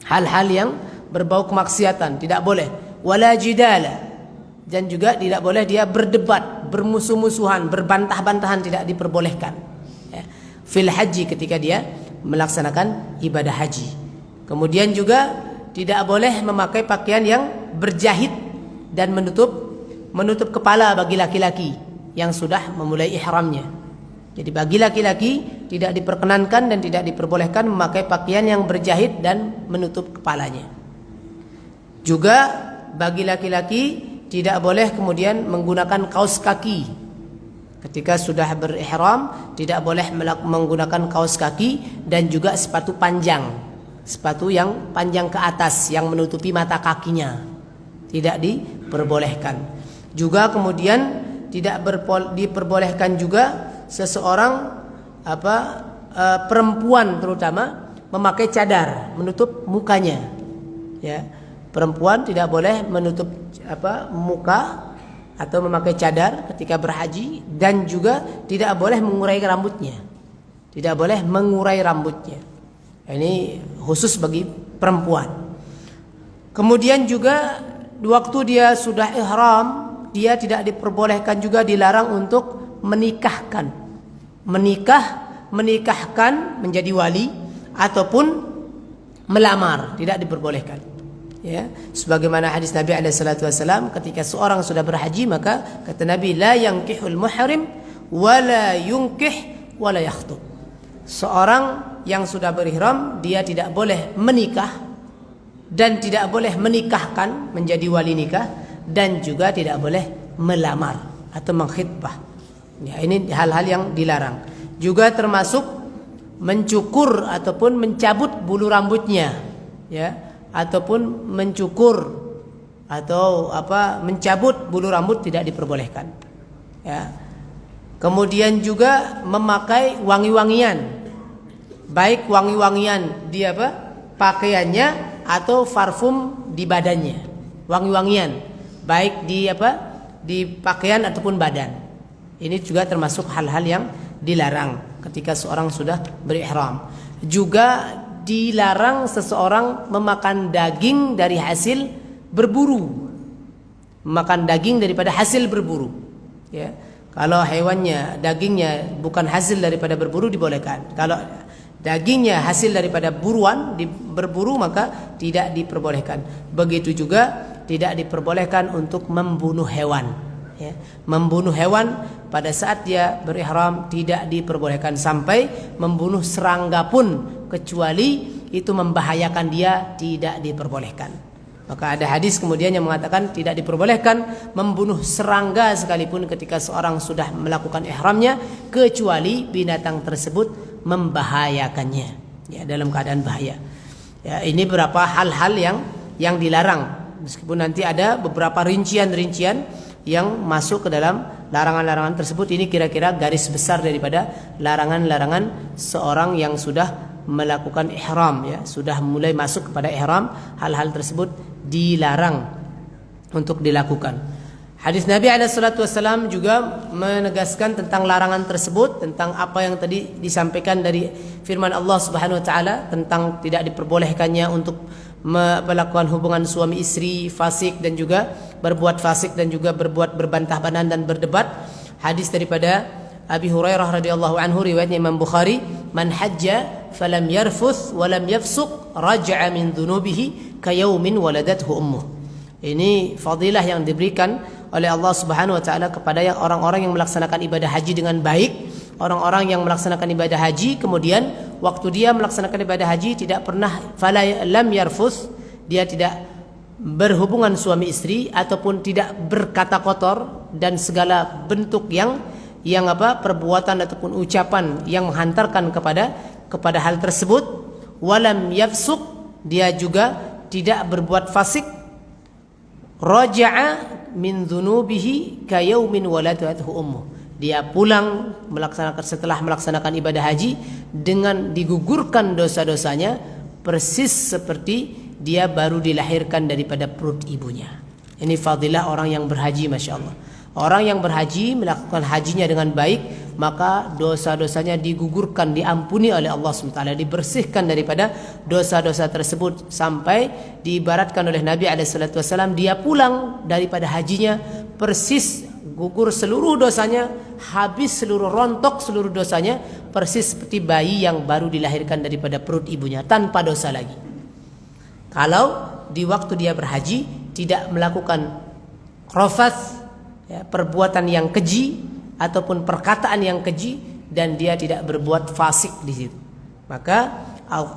hal-hal yang berbau kemaksiatan, tidak boleh. Wala jidala, dan juga tidak boleh dia berdebat, bermusuh-musuhan, berbantah-bantahan, tidak diperbolehkan. Ya. Fil haji, ketika dia melaksanakan ibadah haji. Kemudian juga tidak boleh memakai pakaian yang berjahit dan menutup kepala bagi laki-laki yang sudah memulai ihramnya. Jadi bagi laki-laki tidak diperkenankan dan tidak diperbolehkan memakai pakaian yang berjahit dan menutup kepalanya. Juga bagi laki-laki tidak boleh kemudian menggunakan kaos kaki. Ketika sudah berihram tidak boleh menggunakan kaos kaki dan juga sepatu panjang. Sepatu yang panjang ke atas yang menutupi mata kakinya. Tidak diperbolehkan. Juga kemudian tidak diperbolehkan juga seseorang perempuan terutama memakai cadar menutup mukanya. Ya, perempuan tidak boleh menutup muka atau memakai cadar ketika berhaji, dan juga tidak boleh mengurai rambutnya. Tidak boleh mengurai rambutnya. Ini khusus bagi perempuan. Kemudian juga waktu dia sudah ihram, dia tidak diperbolehkan juga, dilarang untuk menikahkan menjadi wali ataupun melamar, tidak diperbolehkan. Ya, sebagaimana hadis Nabi SAW ketika seorang sudah berhaji, maka kata Nabi, la yankihul muhrim wala yunkih wala yakhtub. Seorang yang sudah berihram dia tidak boleh menikah dan tidak boleh menikahkan menjadi wali nikah, dan juga tidak boleh melamar atau mengkhitbah. Ya, ini hal-hal yang dilarang. Juga termasuk mencukur ataupun mencabut bulu rambutnya, ya, ataupun mencukur atau mencabut bulu rambut tidak diperbolehkan. Ya. Kemudian juga memakai wangi-wangian, baik wangi-wangian di pakaiannya atau parfum di badannya. Wangi-wangian baik di pakaian ataupun badan. Ini juga termasuk hal-hal yang dilarang ketika seorang sudah berihram. Juga dilarang seseorang memakan daging dari hasil berburu. Makan daging daripada hasil berburu. Ya. Kalau hewannya, dagingnya bukan hasil daripada berburu, dibolehkan. Kalau dagingnya hasil daripada berburu, maka tidak diperbolehkan. Begitu juga tidak diperbolehkan untuk membunuh hewan. Ya. Membunuh hewan pada saat dia berihram tidak diperbolehkan, sampai membunuh serangga pun, kecuali itu membahayakan dia, tidak diperbolehkan. Maka ada hadis kemudian yang mengatakan tidak diperbolehkan membunuh serangga sekalipun ketika seorang sudah melakukan ihramnya, kecuali binatang tersebut membahayakannya, ya, dalam keadaan bahaya. Ya, ini beberapa hal-hal yang dilarang. Meskipun nanti ada beberapa rincian-rincian yang masuk ke dalam larangan-larangan tersebut. Ini kira-kira garis besar daripada larangan-larangan seorang yang sudah melakukan ihram, ya, sudah mulai masuk kepada ihram. Hal-hal tersebut dilarang untuk dilakukan. Hadis Nabi SAW juga menegaskan tentang larangan tersebut, tentang apa yang tadi disampaikan dari firman Allah Subhanahu wa taala tentang tidak diperbolehkannya untuk melakukan hubungan suami istri fasik, dan juga berbuat fasik, dan juga berbuat berbantah-bantahan dan berdebat. Hadis daripada Abi Hurairah radhiyallahu anhu, riwayatnya Imam Bukhari, man hajja falam yarfuth walam yafsuq raja'a min dhunubihi kayaumin waladathu ummuh. Ini fadilah yang diberikan oleh Allah Subhanahu wa taala kepada orang-orang yang melaksanakan ibadah haji dengan baik. Orang-orang yang melaksanakan ibadah haji kemudian waktu dia melaksanakan ibadah haji tidak pernah fala lam yarfus, dia tidak berhubungan suami istri ataupun tidak berkata kotor dan segala bentuk yang perbuatan ataupun ucapan yang menghantarkan kepada hal tersebut. Walam yafsuk, dia juga tidak berbuat fasik. Raja'a min dzunubihi ka yaumin waladatuhu ummuh, dia pulang setelah melaksanakan ibadah haji dengan digugurkan dosa-dosanya persis seperti dia baru dilahirkan daripada perut ibunya. Ini fadilah orang yang berhaji, Masya Allah. Orang yang berhaji melakukan hajinya dengan baik, maka dosa-dosanya digugurkan, diampuni oleh Allah SWT, dibersihkan daripada dosa-dosa tersebut, sampai diibaratkan oleh Nabi SAW, dia pulang daripada hajinya persis gugur seluruh dosanya, habis seluruh, rontok seluruh dosanya, persis seperti bayi yang baru dilahirkan daripada perut ibunya, tanpa dosa lagi. Kalau di waktu dia berhaji tidak melakukan rafath, perbuatan yang keji ataupun perkataan yang keji, dan dia tidak berbuat fasik di situ, maka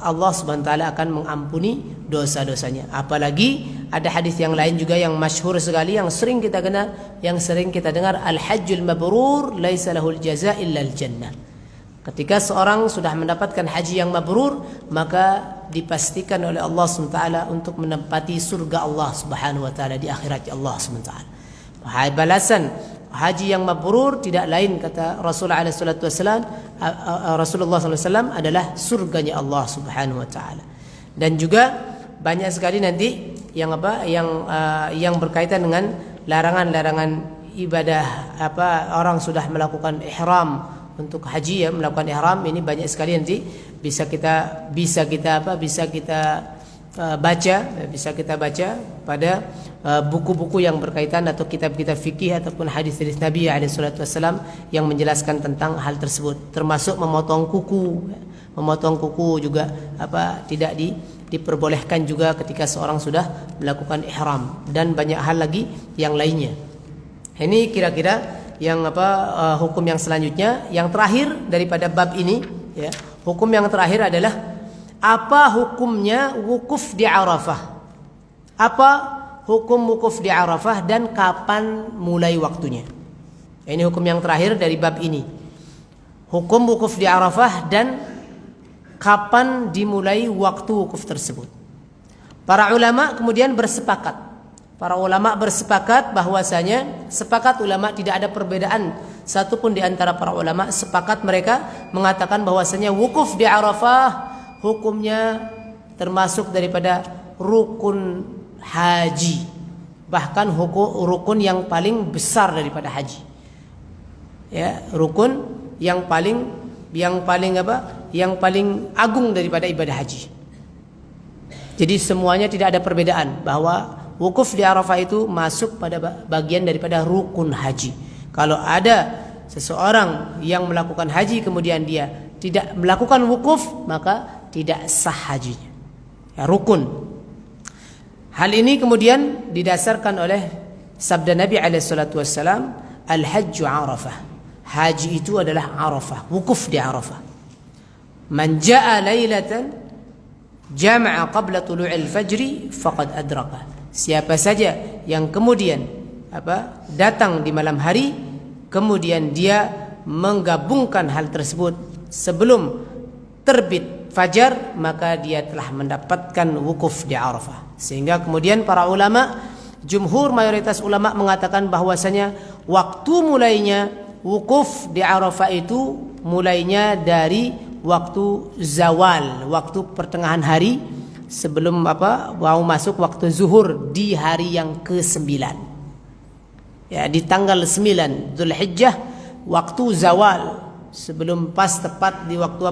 Allah Subhanahu wa taala akan mengampuni dosa-dosanya. Apalagi ada hadis yang lain juga yang masyhur sekali, yang sering kita dengar, al-hajjul mabrur laisa lahul jazaa illa al-jannah. Ketika seorang sudah mendapatkan haji yang mabrur, maka dipastikan oleh Allah Subhanahu wa taala untuk menempati surga Allah Subhanahu wa taala di akhirat Allah Subhanahu wa taala. Balasan haji yang mabrur tidak lain, kata Rasulullah SAW, adalah surganya Allah Subhanahu wa taala. Dan juga banyak sekali nanti yang berkaitan dengan larangan-larangan ibadah, orang sudah melakukan ihram untuk haji, melakukan ihram, ini banyak sekali nanti bisa kita baca pada buku-buku yang berkaitan atau kitab-kitab fikih ataupun hadis-hadis Nabi SAW yang menjelaskan tentang hal tersebut, termasuk memotong kuku juga tidak diperbolehkan juga ketika seorang sudah melakukan ihram, dan banyak hal lagi yang lainnya. Ini kira-kira yang hukum yang selanjutnya, yang terakhir daripada bab ini, ya. Hukum yang terakhir adalah apa hukumnya wukuf di Arafah? Apa hukum wukuf di Arafah dan kapan mulai waktunya? Ini hukum yang terakhir dari bab ini. Hukum wukuf di Arafah dan kapan dimulai waktu wukuf tersebut. Para ulama kemudian bersepakat. Para ulama bersepakat bahwasanya, sepakat ulama, tidak ada perbedaan satupun di antara para ulama, sepakat mereka mengatakan bahwasanya wukuf di Arafah hukumnya termasuk daripada rukun haji, bahkan rukun yang paling besar daripada haji, ya, rukun yang paling agung daripada ibadah haji. Jadi semuanya tidak ada perbedaan bahwa wukuf di Arafah itu masuk pada bagian daripada rukun haji. Kalau ada seseorang yang melakukan haji kemudian dia tidak melakukan wukuf, maka tidak sah hajinya, ya, rukun. Hal ini kemudian didasarkan oleh sabda Nabi SAW, al-hajju Arafah, haji itu adalah Arafah, wukuf di Arafah. Man ja'a lailatan jama'a qabla tulu'il fajri faqad adraka. Siapa saja yang kemudian datang di malam hari, kemudian dia menggabungkan hal tersebut sebelum terbit fajar, maka dia telah mendapatkan wukuf di Arafah. Sehingga kemudian para ulama, jumhur mayoritas ulama mengatakan bahwasanya waktu mulainya wukuf di Arafah itu mulainya dari waktu zawal, waktu pertengahan hari, sebelum mau masuk waktu zuhur di hari yang ke-9. Ya, di tanggal 9 Dzulhijjah, waktu zawal, sebelum pas tepat di waktu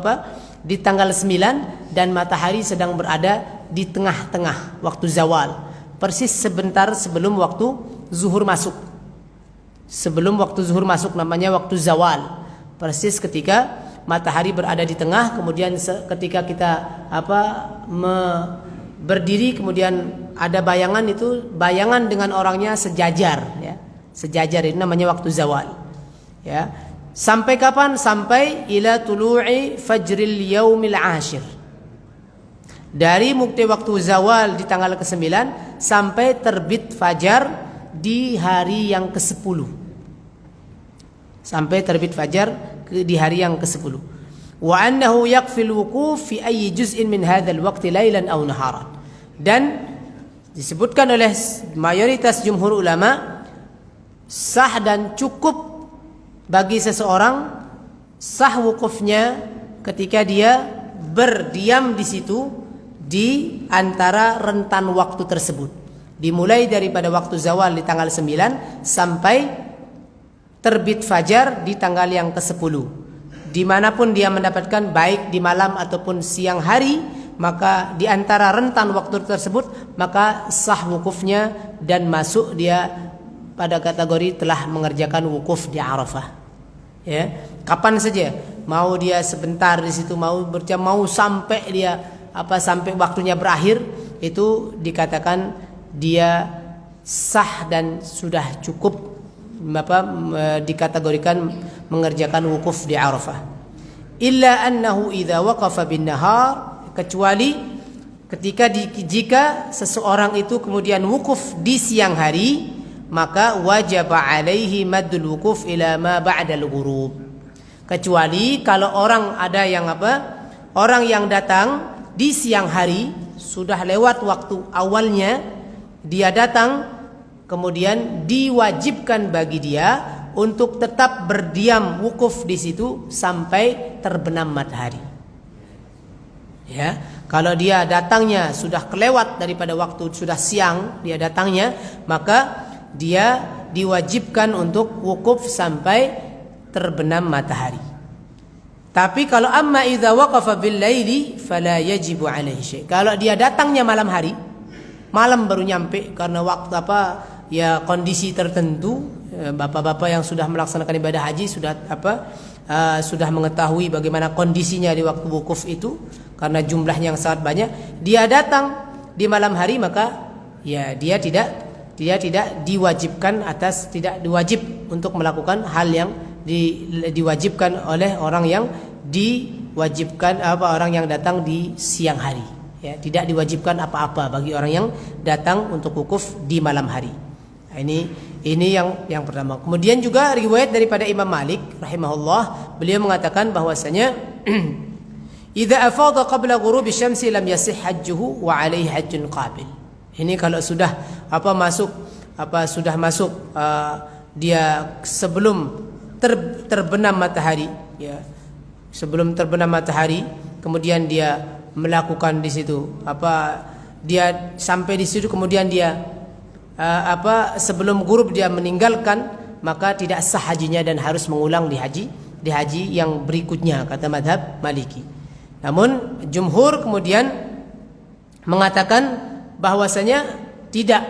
di tanggal 9, dan matahari sedang berada di tengah-tengah waktu zawal, persis sebentar sebelum waktu zuhur masuk. Sebelum waktu zuhur masuk namanya waktu zawal, persis ketika matahari berada di tengah, kemudian ketika kita berdiri, kemudian ada bayangan, itu bayangan dengan orangnya sejajar, ya. Sejajar itu namanya waktu zawal, ya. Sampai kapan? Sampai ila tulu'i fajril yaumil ashir. Dari waktu zawal di tanggal ke-9 sampai terbit fajar di hari yang ke-10. Sampai terbit fajar di hari yang ke-10. Wa annahu yakfil wuquf fi ayyi juz'in min hadzal waqti lailan aw naharan. Dan disebutkan oleh mayoritas jumhur ulama, sah dan cukup bagi seseorang sah wukufnya ketika dia berdiam di situ di antara rentan waktu tersebut, dimulai daripada waktu zawal di tanggal 9 sampai terbit fajar di tanggal yang ke-10. Dimanapun dia mendapatkan, baik di malam ataupun siang hari, maka di antara rentan waktu tersebut maka sah wukufnya dan masuk dia pada kategori telah mengerjakan wukuf di Arafah. Ya, kapan saja, mau dia sebentar di situ, mau berjam, mau sampai dia sampai waktunya berakhir, itu dikatakan dia sah dan sudah cukup dikategorikan mengerjakan wukuf di Arafah. Illa annahu idza waqafa bin nahar, kecuali jika seseorang itu kemudian wukuf di siang hari, maka wajib alaihi maddul wukuf ila ma ba'dal ghurub. Kecuali kalau orang yang datang di siang hari, sudah lewat waktu awalnya dia datang, kemudian diwajibkan bagi dia untuk tetap berdiam wukuf di situ sampai terbenam matahari. Ya, kalau dia datangnya sudah kelewat daripada waktu, sudah siang dia datangnya, maka dia diwajibkan untuk wukuf sampai terbenam matahari. Tapi kalau amma idza waqafa bil laili fala yajibu alaihi syai'. Kalau dia datangnya malam hari, malam baru nyampe karena waktu kondisi tertentu, bapak-bapak yang sudah melaksanakan ibadah haji sudah mengetahui bagaimana kondisinya di waktu wukuf itu karena jumlahnya yang sangat banyak. Dia datang di malam hari, maka ya dia tidak diwajibkan tidak diwajib untuk melakukan hal yang diwajibkan oleh orang yang diwajibkan orang yang datang di siang hari. Ya, tidak diwajibkan apa-apa bagi orang yang datang untuk wukuf di malam hari. Nah, ini yang pertama. Kemudian juga riwayat daripada Imam Malik rahimahullah, beliau mengatakan bahwasanya idza afadha qabla ghurubi syamsi lam yasih hajjuhu wa alaihi hajjun qabil. Ini kalau sudah sudah masuk dia sebelum terbenam matahari, ya, sebelum terbenam matahari, kemudian dia melakukan di situ dia sampai di situ, kemudian dia sebelum ghurub dia meninggalkan, maka tidak sah hajinya dan harus mengulang di haji yang berikutnya, kata mazhab Maliki. Namun jumhur kemudian mengatakan bahwasanya tidak,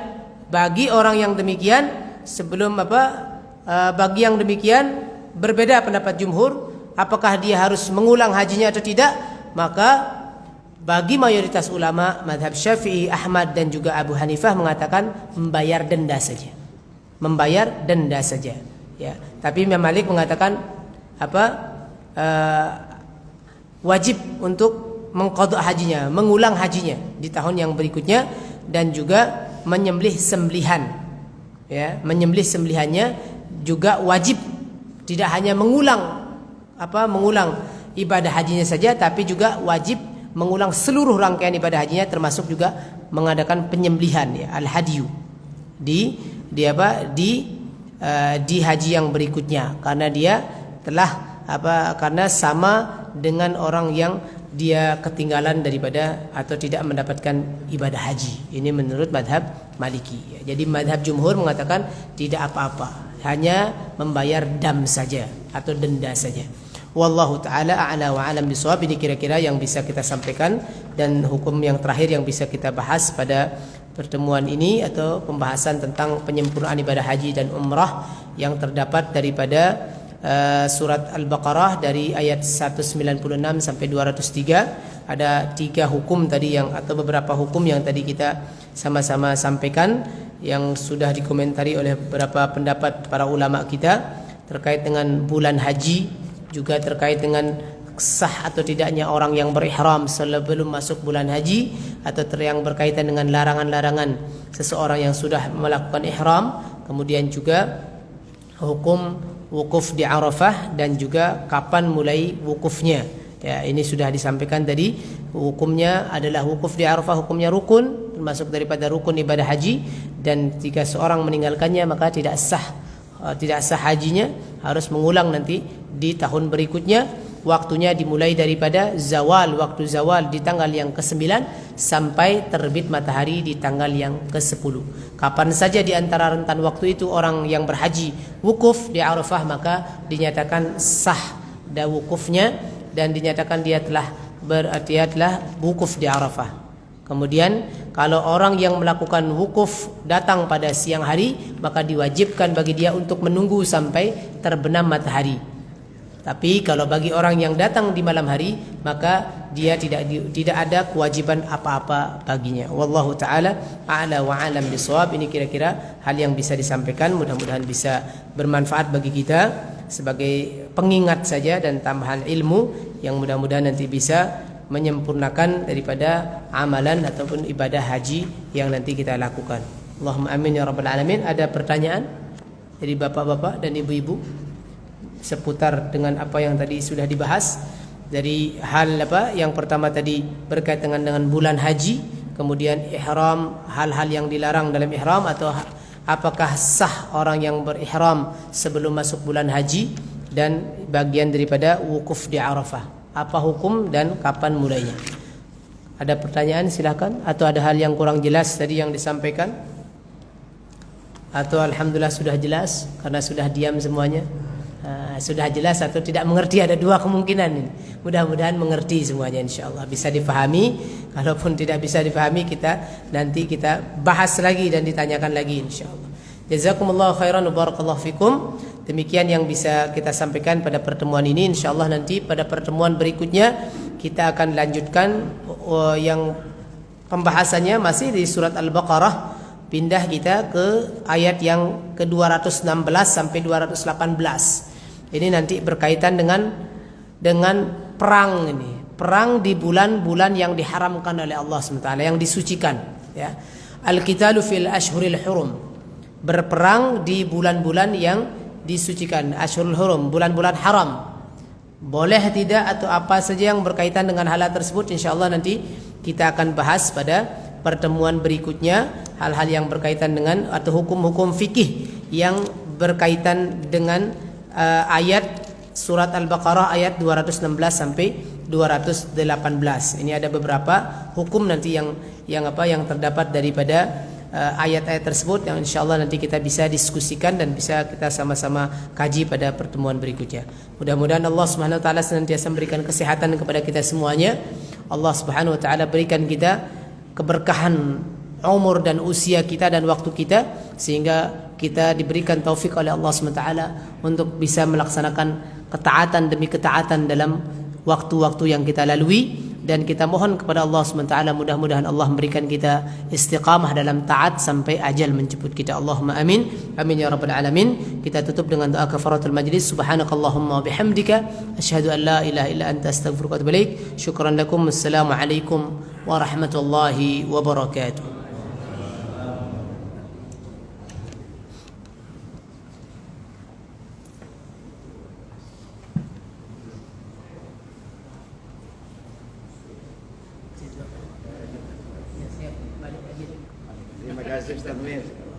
bagi orang yang demikian bagi yang demikian berbeda pendapat jumhur, apakah dia harus mengulang hajinya atau tidak. Maka bagi mayoritas ulama mazhab Syafi'i, Ahmad dan juga Abu Hanifah mengatakan membayar denda saja. Ya, tapi Imam Malik mengatakan wajib untuk mengqadha hajinya, mengulang hajinya di tahun yang berikutnya, dan juga menyembelih sembelihan. Ya, menyembelih sembelihannya juga wajib, tidak hanya mengulang ibadah hajinya saja, tapi juga wajib mengulang seluruh rangkaian ibadah hajinya, termasuk juga mengadakan penyembelihan, ya, al-hadiyu di haji yang berikutnya, karena dia telah karena sama dengan orang yang dia ketinggalan daripada atau tidak mendapatkan ibadah haji. Ini menurut madhab Maliki. Jadi madhab jumhur mengatakan tidak apa-apa, hanya membayar dam saja atau denda saja. Wallahu ta'ala a'la wa alam bisawab. Ini kira-kira yang bisa kita sampaikan, dan hukum yang terakhir yang bisa kita bahas pada pertemuan ini atau pembahasan tentang penyempurnaan ibadah haji dan umrah yang terdapat daripada surat Al-Baqarah dari ayat 196 sampai 203. Ada 3 hukum tadi atau beberapa hukum yang tadi kita sama-sama sampaikan, yang sudah dikomentari oleh beberapa pendapat para ulama kita. terkait dengan bulan haji, juga terkait dengan sah atau tidaknya orang yang berihram sebelum masuk bulan haji, atau yang berkaitan dengan larangan-larangan seseorang yang sudah melakukan ihram, kemudian juga hukum wukuf di Arafah dan juga kapan mulai wukufnya. Ya, ini sudah disampaikan tadi. Hukumnya adalah wukuf di Arafah, hukumnya rukun, termasuk daripada rukun ibadah haji, dan jika seorang meninggalkannya maka tidak sah hajinya, harus mengulang nanti di tahun berikutnya. Waktunya dimulai daripada zawal, waktu zawal di tanggal yang ke-9 sampai terbit matahari di tanggal yang ke-10. Kapan saja di antara rentan waktu itu orang yang berhaji wukuf di Arafah, maka dinyatakan sah wukufnya dan dinyatakan dia telah wukuf di Arafah. Kemudian kalau orang yang melakukan wukuf datang pada siang hari, maka diwajibkan bagi dia untuk menunggu sampai terbenam matahari. Tapi kalau bagi orang yang datang di malam hari, maka dia tidak ada kewajiban apa-apa baginya. Wallahu taala a'la wa a'lam bishawab. Ini kira-kira hal yang bisa disampaikan, mudah-mudahan bisa bermanfaat bagi kita sebagai pengingat saja dan tambahan ilmu yang mudah-mudahan nanti bisa menyempurnakan daripada amalan ataupun ibadah haji yang nanti kita lakukan. Allahumma amin ya rabbal alamin. Ada pertanyaan dari bapak-bapak dan ibu-ibu seputar dengan apa yang tadi sudah dibahas, dari hal apa yang pertama tadi berkaitan dengan bulan haji, kemudian ihram, hal-hal yang dilarang dalam ihram, atau apakah sah orang yang berihram sebelum masuk bulan haji, dan bagian daripada wukuf di Arafah, apa hukum dan kapan mulainya. Ada pertanyaan, silakan, atau ada hal yang kurang jelas tadi yang disampaikan, atau alhamdulillah sudah jelas karena sudah diam semuanya. Sudah jelas atau tidak mengerti, ada dua kemungkinan ini. Mudah-mudahan mengerti semuanya, insyaallah bisa dipahami. Kalaupun tidak bisa dipahami, nanti kita bahas lagi dan ditanyakan lagi, insyaallah. Jazakumullahu khairan wa barakallahu fikum. Demikian yang bisa kita sampaikan pada pertemuan ini. Insyaallah nanti pada pertemuan berikutnya kita akan lanjutkan yang pembahasannya masih di surat Al-Baqarah. Pindah kita ke ayat yang ke-216 sampai 218. Ini nanti berkaitan dengan perang ini. Perang di bulan-bulan yang diharamkan oleh Allah SWT, yang disucikan, ya. Al-qitalu fil ashhuril hurum. Berperang di bulan-bulan yang disucikan, ashhurul hurum, bulan-bulan haram. Boleh tidak atau apa saja yang berkaitan dengan hal tersebut, insyaallah nanti kita akan bahas pada pertemuan berikutnya, hal-hal yang berkaitan dengan atau hukum-hukum fikih yang berkaitan dengan ayat surat Al-Baqarah ayat 216 sampai 218. Ini ada beberapa hukum nanti yang terdapat daripada ayat-ayat tersebut yang insyaallah nanti kita bisa diskusikan dan bisa kita sama-sama kaji pada pertemuan berikutnya. Mudah-mudahan Allah Subhanahu wa taala senantiasa memberikan kesehatan kepada kita semuanya. Allah Subhanahu wa taala berikan kita keberkahan umur dan usia kita dan waktu kita, sehingga kita diberikan taufik oleh Allah SWT untuk bisa melaksanakan ketaatan demi ketaatan dalam waktu-waktu yang kita lalui, dan kita mohon kepada Allah SWT mudah-mudahan Allah memberikan kita istiqamah dalam taat sampai ajal menjemput kita. Allahumma amin, amin ya rabbal alamin. Kita tutup dengan doa kafaratul majlis. Subhanakallahumma wa bihamdika asyhadu an la ilaha illa anta astaghfiruka wa atubu ilaik. Syukran lakum. Assalamu alaikum warahmatullahi wabarakatuh. Terima kasih Ustaz Mir.